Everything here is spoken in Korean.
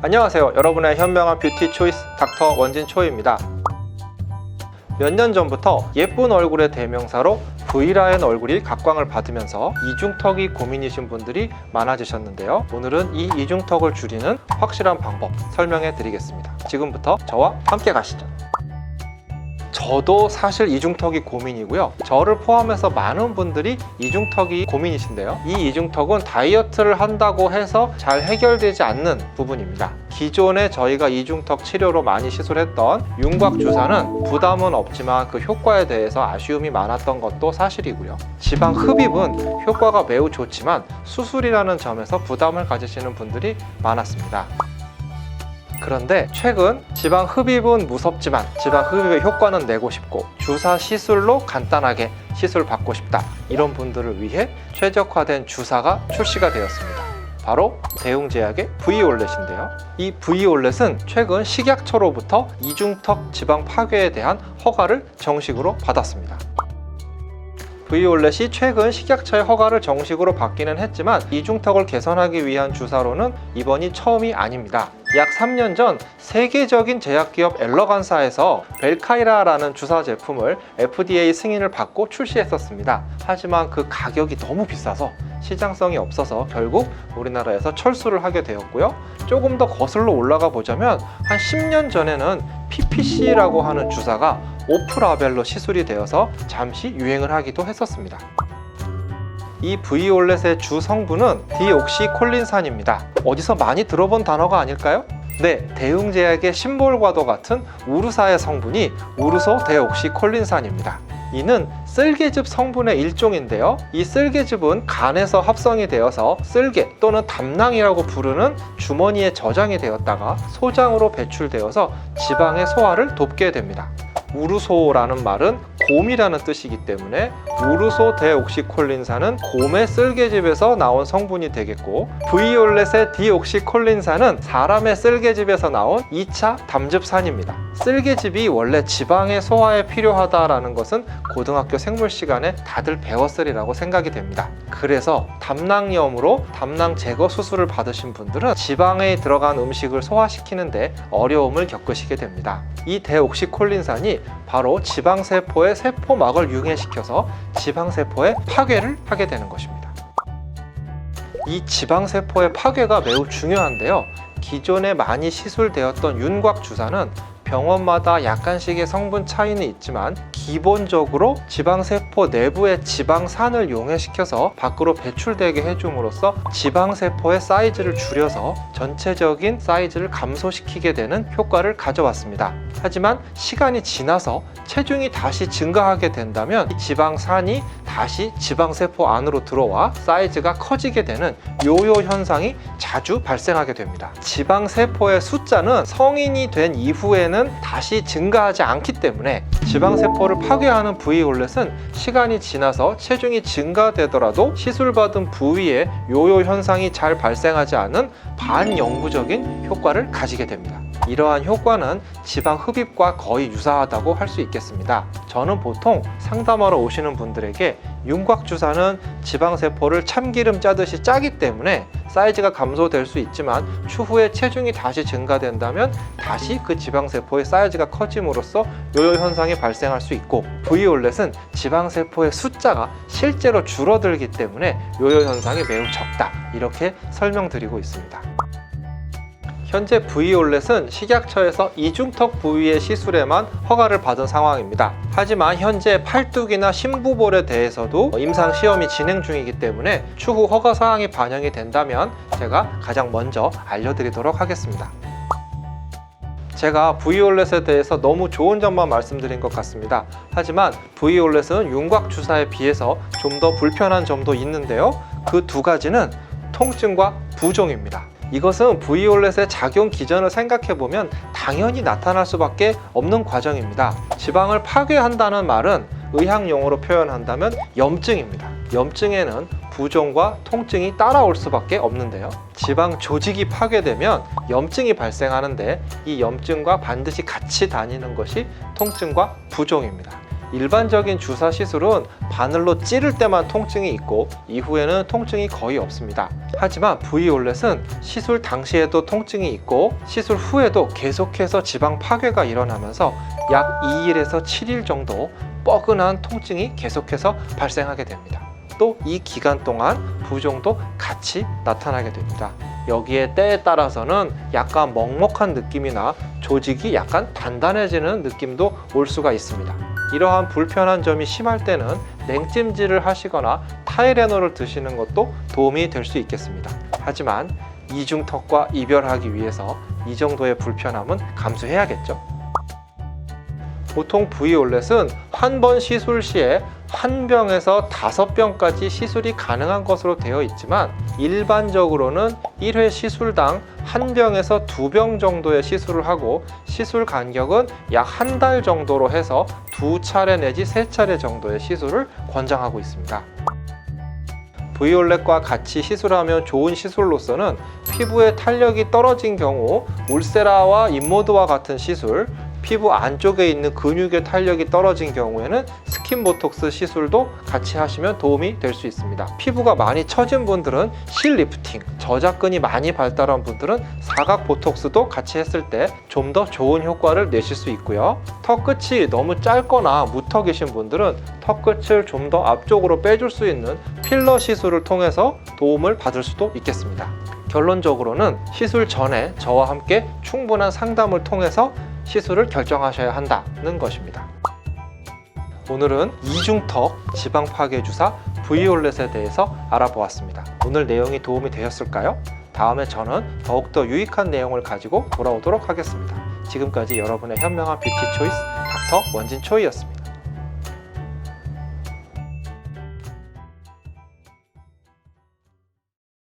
안녕하세요. 여러분의 현명한 뷰티 초이스 닥터 원진초입니다. 몇 년 전부터 예쁜 얼굴의 대명사로 V라인 얼굴이 각광을 받으면서 이중턱이 고민이신 분들이 많아지셨는데요. 오늘은 이 이중턱을 줄이는 확실한 방법 설명해 드리겠습니다. 지금부터 저와 함께 가시죠. 저도 사실 이중턱이 고민이고요. 저를 포함해서 많은 분들이 이중턱이 고민이신데요. 이 이중턱은 다이어트를 한다고 해서 잘 해결되지 않는 부분입니다. 기존에 저희가 이중턱 치료로 많이 시술했던 윤곽 주사는 부담은 없지만 그 효과에 대해서 아쉬움이 많았던 것도 사실이고요. 지방 흡입은 효과가 매우 좋지만 수술이라는 점에서 부담을 가지시는 분들이 많았습니다. 그런데 최근 지방 흡입은 무섭지만 지방 흡입의 효과는 내고 싶고 주사 시술로 간단하게 시술 받고 싶다, 이런 분들을 위해 최적화된 주사가 출시가 되었습니다. 바로 대웅제약의 V올렛인데요. 이 V올렛은 최근 식약처로부터 이중턱 지방 파괴에 대한 허가를 정식으로 받았습니다. V올렛이 최근 식약처의 허가를 정식으로 받기는 했지만 이중턱을 개선하기 위한 주사로는 이번이 처음이 아닙니다. 약 3년 전 세계적인 제약기업 엘러간사에서 벨카이라라는 주사 제품을 FDA 승인을 받고 출시했었습니다. 하지만 그 가격이 너무 비싸서 시장성이 없어서 결국 우리나라에서 철수를 하게 되었고요. 조금 더 거슬러 올라가 보자면 한 10년 전에는 PPC라고 하는 주사가 오프라벨로 시술이 되어서 잠시 유행을 하기도 했었습니다. 이 V올렛의 주 성분은 디옥시콜린산입니다. 어디서 많이 들어본 단어가 아닐까요? 네, 대웅제약의 심볼과도 같은 우르사의 성분이 우르소 데옥시콜린산입니다. 이는 쓸개즙 성분의 일종인데요. 이 쓸개즙은 간에서 합성이 되어서 쓸개 또는 담낭이라고 부르는 주머니에 저장이 되었다가 소장으로 배출되어서 지방의 소화를 돕게 됩니다. 우르소라는 말은 곰이라는 뜻이기 때문에 우르소 데옥시콜린산은 곰의 쓸개즙에서 나온 성분이 되겠고, V올렛의 디옥시콜린산은 사람의 쓸개즙에서 나온 2차 담즙산입니다. 쓸개즙이 원래 지방의 소화에 필요하다라는 것은 고등학교 생물 시간에 다들 배웠으리라고 생각이 됩니다. 그래서 담낭염으로 담낭 제거 수술을 받으신 분들은 지방에 들어간 음식을 소화시키는데 어려움을 겪으시게 됩니다. 이 데옥시콜린산이 바로 지방세포의 세포막을 융해시켜서 지방세포의 파괴를 하게 되는 것입니다. 이 지방세포의 파괴가 매우 중요한데요. 기존에 많이 시술되었던 윤곽 주사는 병원마다 약간씩의 성분 차이는 있지만 기본적으로 지방세포 내부의 지방산을 용해시켜서 밖으로 배출되게 해줌으로써 지방세포의 사이즈를 줄여서 전체적인 사이즈를 감소시키게 되는 효과를 가져왔습니다. 하지만 시간이 지나서 체중이 다시 증가하게 된다면 이 지방산이 다시 지방세포 안으로 들어와 사이즈가 커지게 되는 요요 현상이 자주 발생하게 됩니다. 지방세포의 숫자는 성인이 된 이후에는 다시 증가하지 않기 때문에 지방세포를 파괴하는 V올렛은 시간이 지나서 체중이 증가되더라도 시술받은 부위에 요요 현상이 잘 발생하지 않은 반영구적인 효과를 가지게 됩니다. 이러한 효과는 지방 흡입과 거의 유사하다고 할 수 있겠습니다. 저는 보통 상담하러 오시는 분들에게 윤곽 주사는 지방세포를 참기름 짜듯이 짜기 때문에 사이즈가 감소될 수 있지만 추후에 체중이 다시 증가된다면 다시 그 지방세포의 사이즈가 커짐으로써 요요 현상이 발생할 수 있고, V올렛은 지방세포의 숫자가 실제로 줄어들기 때문에 요요 현상이 매우 적다, 이렇게 설명드리고 있습니다. 현재 V올렛은 식약처에서 이중턱 부위의 시술에만 허가를 받은 상황입니다. 하지만 현재 팔뚝이나 심부볼에 대해서도 임상시험이 진행 중이기 때문에 추후 허가사항이 반영이 된다면 제가 가장 먼저 알려드리도록 하겠습니다. 제가 V올렛에 대해서 너무 좋은 점만 말씀드린 것 같습니다. 하지만 V올렛은 윤곽 주사에 비해서 좀 더 불편한 점도 있는데요. 그 두 가지는 통증과 부종입니다. 이것은 V올렛의 작용 기전을 생각해보면 당연히 나타날 수밖에 없는 과정입니다. 지방을 파괴한다는 말은 의학용어로 표현한다면 염증입니다. 염증에는 부종과 통증이 따라올 수밖에 없는데요. 지방 조직이 파괴되면 염증이 발생하는데 이 염증과 반드시 같이 다니는 것이 통증과 부종입니다. 일반적인 주사 시술은 바늘로 찌를 때만 통증이 있고 이후에는 통증이 거의 없습니다. 하지만 V올렛은 시술 당시에도 통증이 있고 시술 후에도 계속해서 지방 파괴가 일어나면서 약 2일에서 7일 정도 뻐근한 통증이 계속해서 발생하게 됩니다. 또 이 기간 동안 부종도 같이 나타나게 됩니다. 여기에 때에 따라서는 약간 먹먹한 느낌이나 조직이 약간 단단해지는 느낌도 올 수가 있습니다. 이러한 불편한 점이 심할 때는 냉찜질을 하시거나 타이레놀을 드시는 것도 도움이 될 수 있겠습니다. 하지만 이중턱과 이별하기 위해서 이 정도의 불편함은 감수해야겠죠. 보통 V올렛은 한 번 시술 시에 한 병에서 5병까지 시술이 가능한 것으로 되어 있지만 일반적으로는 1회 시술당 한 병에서 2병 정도의 시술을 하고 시술 간격은 약 한 달 정도로 해서 2차례 내지 3차례 정도의 시술을 권장하고 있습니다. V올렛과 같이 시술하면 좋은 시술로서는 피부의 탄력이 떨어진 경우 울세라와 인모드와 같은 시술, 피부 안쪽에 있는 근육의 탄력이 떨어진 경우에는 스킨보톡스 시술도 같이 하시면 도움이 될 수 있습니다. 피부가 많이 처진 분들은 실 리프팅, 저작근이 많이 발달한 분들은 사각 보톡스도 같이 했을 때 좀 더 좋은 효과를 내실 수 있고요. 턱 끝이 너무 짧거나 무턱이신 분들은 턱 끝을 좀 더 앞쪽으로 빼줄 수 있는 필러 시술을 통해서 도움을 받을 수도 있겠습니다. 결론적으로는 시술 전에 저와 함께 충분한 상담을 통해서 시술을 결정하셔야 한다는 것입니다. 오늘은 이중턱 지방 파괴 주사 V올렛에 대해서 알아보았습니다. 오늘 내용이 도움이 되셨을까요? 다음에 저는 더욱더 유익한 내용을 가지고 돌아오도록 하겠습니다. 지금까지 여러분의 현명한 뷰티 초이스 닥터 원진초이였습니다.